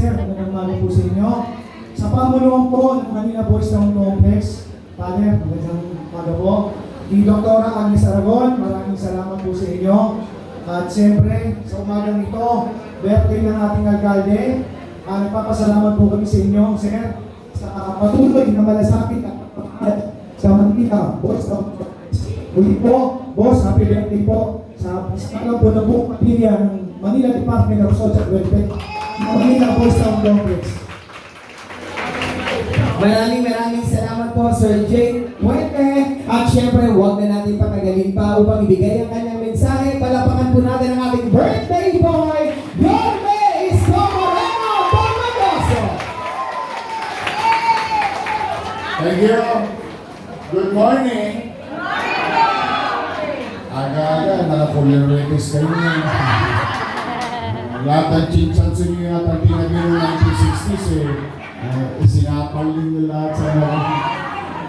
Sir, magandang umaga po sa inyo. Sa pamuluan po ng Manila Boys Town Complex, Father, magandang umaga po. Di Dr. Agnes Aragon, maraming salamat po sa inyo. At siyempre, sa umagang ito, birthday ng ating alkalde. Nagpapasalamat po kami sa inyo, Sir, sa patuloy na malasakit at pagpapalat sa Manila Boys Town Complex. Uli po, Boss, happy birthday po sa alam po na buong pamilya ng Manila Department of Social Welfare, Manila Boys Town Complex. Maraming salamat po, Sir Jake Puente. At syempre, huwag na natin patagalin pa upang ibigay ang kanyang mensahe. Palapakan po natin ang ating birthday boy, Yorme Isko Moreno Bormagoso. Thank you. Good morning. Aga-aga, naka-fulleretis kayo niya. Lahat ng chinchanso niyo yata pinagin ng 1960s isinapal din yung lahat sa mga.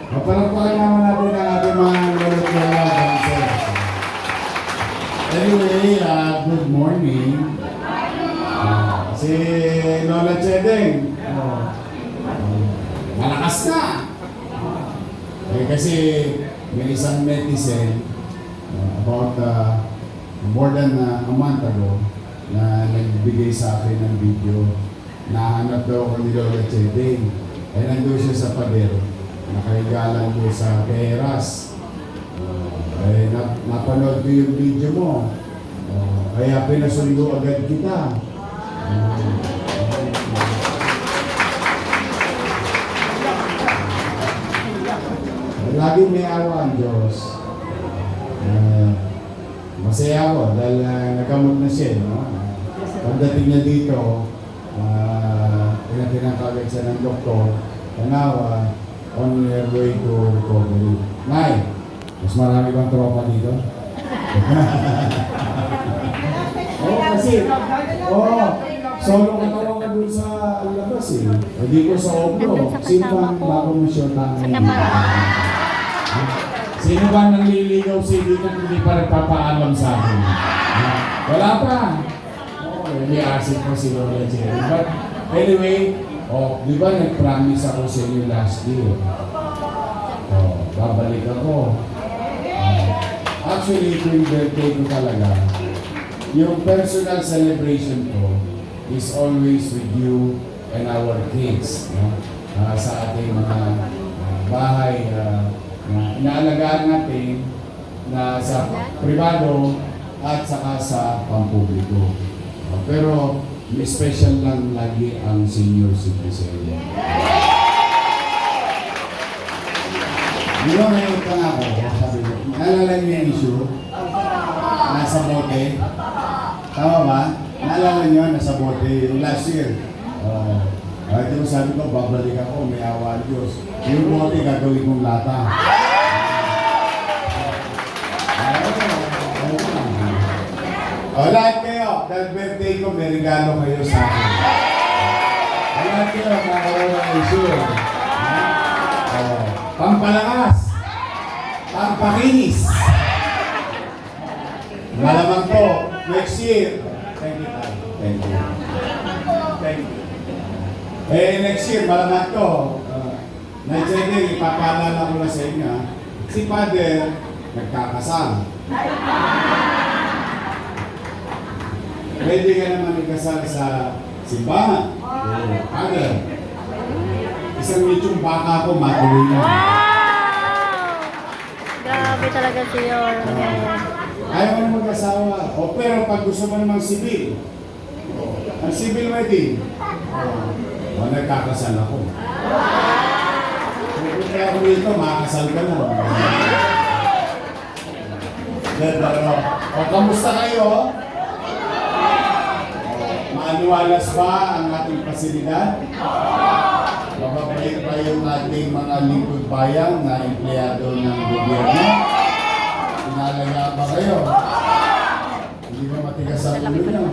Mapalagpakan naman natin ang ating mga lolo-lola dancers. Anyway, good morning. Si Lola Chedeng. Malakas na! Kasi may isang netizen about more than a month ago na nagbigay sa akin ng video. Nahanap daw ako ni Lola Chedeng. Nandun siya sa pader. Nakahigalan ko sa teras. Napanood ko yung video mo. Kaya pinasundo agad kita. Laging may awa ang Diyos. Masaya ako dahil nagamot na siya. No? Pagdating niya dito, pinagkagad siya ng doktor, tanawa, on your way to recovery. Nay, mas marami bang tropa dito? Kasi, solo ka naman ka dun sa labas eh. Hindi ko sa obro. Sino ba ang bago mo siya Sino ba nanliligaw si dito hindi pa nagpapaalam sa akin? Wala pa. May asik ko si Lola Jerry. But anyway, di ba nag-promise ako sa inyo last year? Babalik ako. Actually, ito yung birthday ko talaga. Yung personal celebration ko is always with you and our kids. Sa ating mga bahay na inaalagaan natin na sa privado at saka sa pampubliko. Pero may special lang lagi ang senior citizen. Di ba may utang ako? Sabi ko, naalala niyo yung issue? Nasa bote? Tama ba? Naalala niyo, nasa bote yung last year. Di ba sabi ko, babalik ako, may awa ang Diyos. Yung bote gagawin kong lata. Lahat kayo, dahil birthday ko, may regalo kayo sa akin. Lahat kayo, makakaroon ng issue. Pampalakas, pampakinis. Malamang to, next year. Thank you, Tay. Thank you. Thank you. Next year, malamang to. Nigeria, ipapaalala ko na sa inyo. Si Father, nagkakasal. Pwede ka naman ikasal sa simbahan. Father, isang lechong baka ko matuloy na. Wow! Grabe talaga si Yorme. Ayaw mo na mag-asawa. Pero pag gusto mo namang civil, ang civil wedding, nagkakasal ako. Kaya ako dito, makakasal ka na. Kamusta kayo? Maaniwalas ba ang ating pasilidad? Mababalik ba yung ating mga lingkod bayan na empleyado ng gobyerno? Inalaga ba kayo? Hindi ba matigas ang ulo na?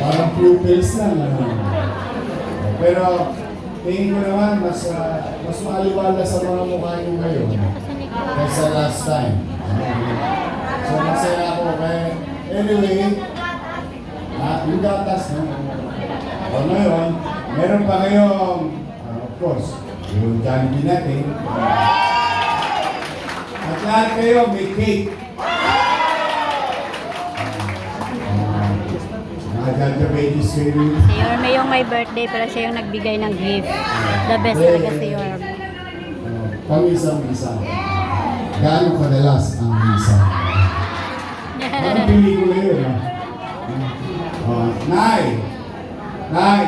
Parang pupils lang. Pero tingin ko naman, mas maaliwala sa mga mukha nyo ngayon kaysa last time. So masaya ako. Anyway, yung gatas, no? ngayon, meron pa ngayong, of course, yung Jollibee natin. At lahat kayo may cake. Nakajajabedis kayo. Si Yorme yung may birthday pero siya yung nagbigay ng gift. The best talaga si Yorme. Pamisang-isa. Gaano kadalas ang misa? Parang pelikula yun, ha? Nay! Nay!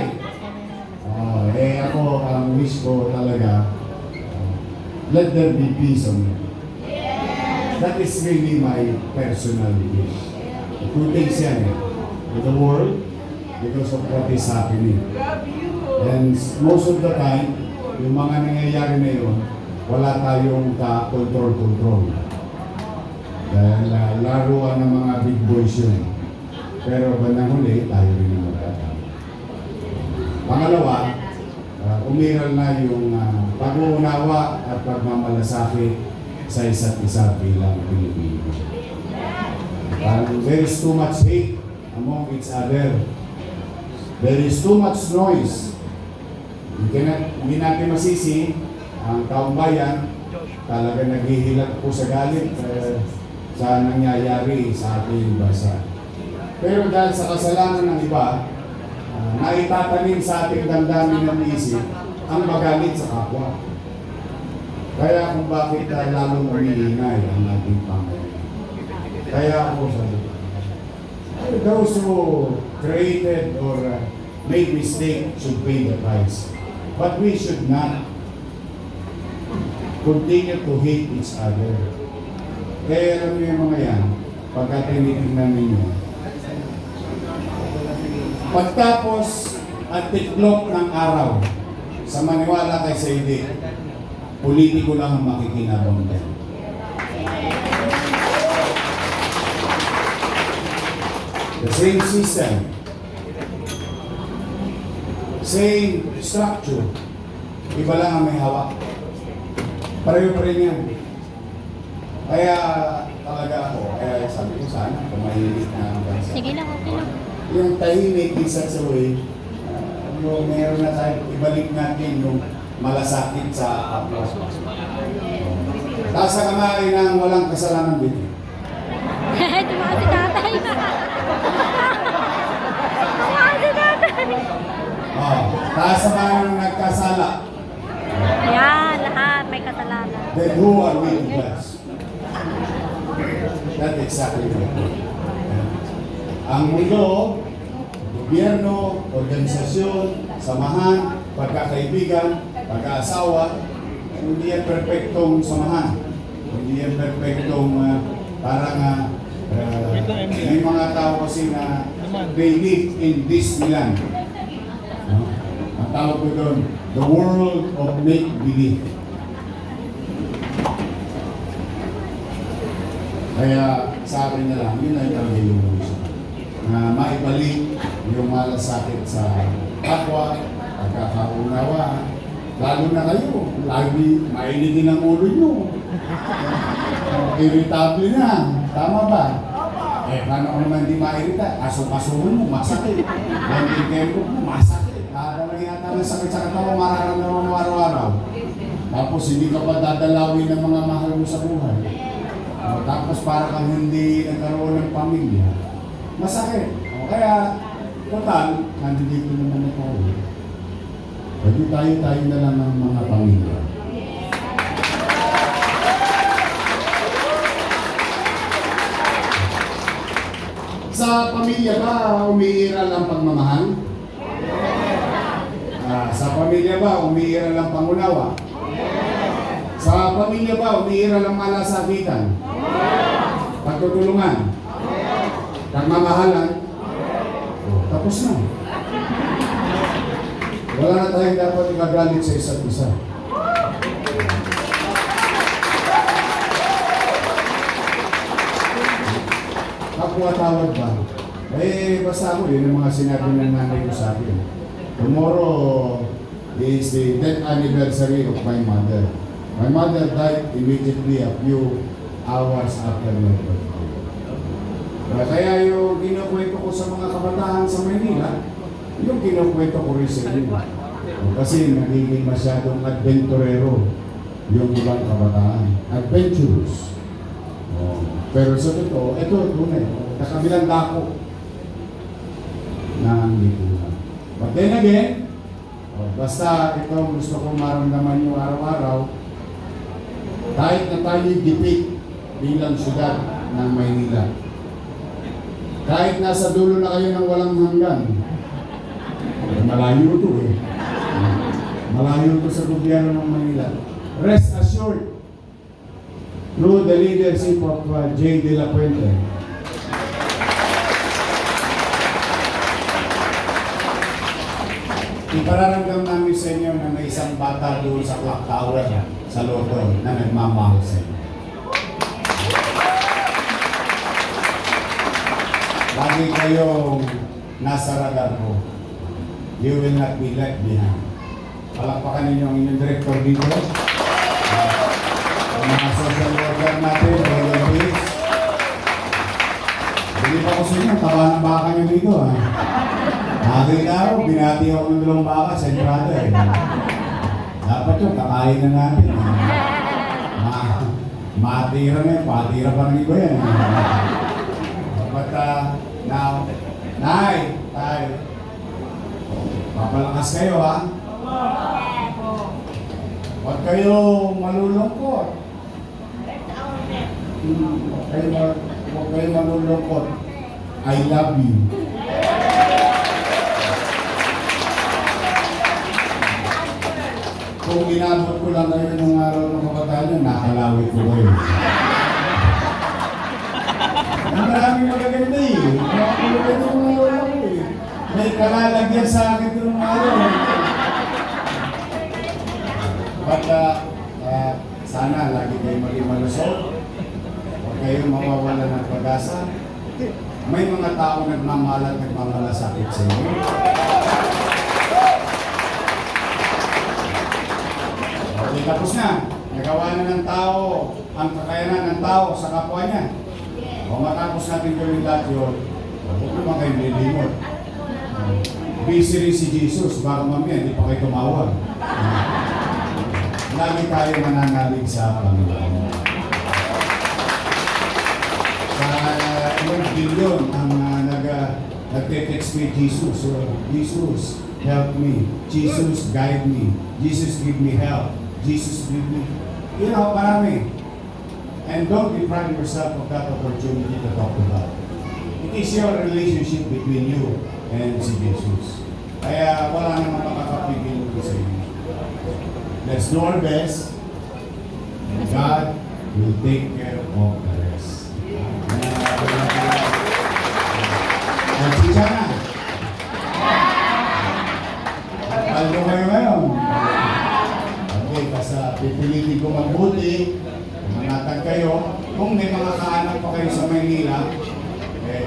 Ako, ang wish ko talaga, let there be peace on you. That is really my personal wish. Two things yan, with the world, because of what is happening. And most of the time, yung mga nangyayari na yun, wala tayong ka-control. Dahil laruan ng mga big boys yun. Pero bandang huli, tayo rin ang magkakama. Pangalawa, umiral na yung pag-uunawa at pagmamalasakit sa isa't isa bilang Pilipino. There is too much hate among each other. There is too much noise. Hindi natin masisi ang taong bayan talaga naghihilat po sa galit sa nangyayari sa ating bansa. Pero dahil sa kasalanan ng iba, naitatanim sa ating damdamin ng isip ang magalit sa kapwa. Kaya kung bakit lalong umiingay ang ating Panginoon. Kaya ako sabi, those who created or made mistake should pay the price. But we should not continue to hate each other. Kaya alam niyo yung mga yan, pagka tinitingnan ninyo, pagtapos at tiklop ng araw, sa maniwala kay Saidi, politiko lang ang makikinabang din. The same system, same structure, iba lang ang may hawak. Pareho pa rin yan. Kaya talaga ako, kaya sabi ko sana, kumahilig na ang bansa. Sige lang, okay lang. Yung tahimik in such a way, yung meron na tayo, ibalik natin yung malasakit sa kapwa. Taas sa kamay ng walang kasalanan dito. Tumakas si tatay. Tumakas si tatay. Taas sa kamay ng nagkasala. Yan, lahat may kasalanan. Then who are we to judge? That's exactly right. Ang mundo, gobyerno, organisasyon, samahan, pagkakaibigan, pagkaasawa, hindi yan perfectong samahan. Hindi yan perfectong may mga tao kasi na they live in Disneyland. Ang tawag ko doon, the world of make-believe. Kaya sa akin na lang, yun ay talaga yung gusto. Na maibalik yung malasakit sa kapwa, pagkakaunawa. Lalo na kayo, lagi mainitin ang ulo nyo. Irritable na, tama ba? Paano ko naman di mairita? Aso-asuhon mo, masakit. Landing tempo mo, masakit. Habang yata ng sakit sa katawan, mararamdaman mo araw-araw. Tapos hindi ka pa dadalawin ng mga mahal mo sa buhay. Tapos para kang hindi nagkaroon ng pamilya. Masakit. Kaya, total, nandito naman ako. Pwede tayo na lang ng mga pamilya. Sa pamilya ba umiiral ang pagmamahal? Sa pamilya ba umiiral ang pangunawa? Sa pamilya ba umiiral ang malasakitan? Pagtutulungan? Pagmamahalan? Tapos na. Wala na tayong dapat ikagalit sa isa't isa. Kapwa-tawad ba? Basta ako, yun ang mga sinabi ng nanay ko sa akin. Tomorrow is the death anniversary of my mother. My mother died immediately a few hours after my birthday. Kaya yung kinukwento ko sa mga kabataan sa Maynila, Yung kinukwento ko rin sa inyo. Kasi nagiging masyadong adventurero yung ibang kabataan. Adventurous. Pero sa totoo, ito tunay. Nakabilang dako ng lipunan. But then again, basta ito gusto kong maramdaman nyo araw-araw, kahit na tayo'y gipit bilang syudad ng Maynila, kahit nasa dulo na kayo ng walang hanggan, malayo ito eh. Malayo ito sa gobyerno ng Manila. Rest assured, through the leadership of J. De La Puente, ipararamdam namin sa inyo na may isang bata doon sa clock tower sa Lotto na nagmamahal sa inyo. Lagi kayong nasa radar ko. You will not be left behind. Palakpakan ninyo ang inyong director dito. Ang mga social worker natin, Royal Peace. Hindi pa ko sa inyo, taba ng baka nyo dito. Nakakita ako, binati ako ng dalawang baka sa entrada. Dapat yun, kakain na natin. Matira na yun, patira pa ng iba yan. But now, Nay, papalakas kayo ha. Huwag kayo malulungkot. Huwag kayo malulungkot. I love you. Kung inabot ko lang kayo ng araw ng kabataan nyo, nakalawit ko kayo. Maraming magaganda eh. Magaganda yung mga wala ko eh. May kalalagyan sa akin ko ng araw. But sana lagi kayo maging malusog. Huwag kayo mawawala ng pag-asa. May mga tao nagmamahal at nagmamalasakit sa inyo. Okay, tapos na. Nagawa na ng tao ang kakayanan ng tao sa kapwa niya. Kung matapos natin gawin lahat yun, huwag naman kayo nilimot. Busy rin si Jesus, baka mamaya hindi pa kayo tumawag. Lagi tayo mananalig sa Panginoon. Sa ilang bilyon ang nagte-text me, Jesus. So, Jesus, help me. Jesus, guide me. Jesus, give me help. Jesus, give me. You know, marami. And don't deprive yourself of that opportunity to talk to God. It is your relationship between you and si Jesus. Kaya wala namang makakapigil ko sa inyo. Let's do our best. And God will take care of the rest. Nagsisya na. Paldo kayo ngayon. Okay, basta pipilitin ko magbuti. Manatag kayo. Kung may mga kaanak pa kayo sa Maynila,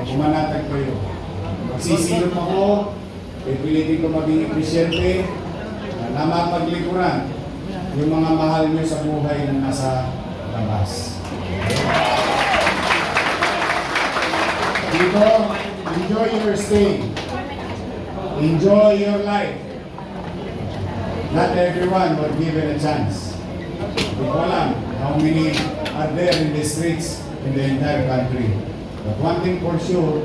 pumanatag kayo. Magsisilot ako, pipilitin ko maging episyente, na mapaglikuran yung mga mahal nyo sa buhay na nasa labas. Dito, enjoy your stay. Enjoy your life. Not everyone was given a chance. Hindi ko alam how many are there in the streets in the entire country. But one thing for sure,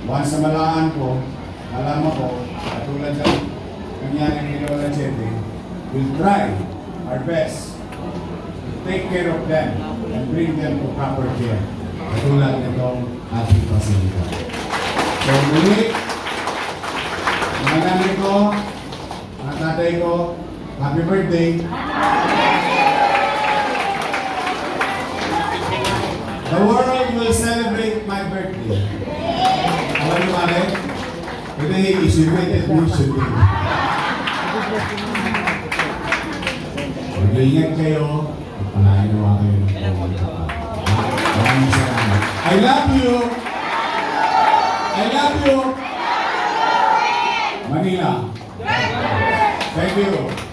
once na malaan ko, alam ko, katulad ng nangyari ni Lola Chete, we'll try our best to take care of them and bring them to proper care. Katulad nitong ating pasilita. So muli, mga nanay ko, mga tatay ko, happy birthday! The world will celebrate my birthday. Alam niyo ba rin? Today is your greatest mission. Mag-iingat kayo. Palain nawa kayo ng pagkakataon. Maraming salamat. I love you! I love you! Manila. Thank you.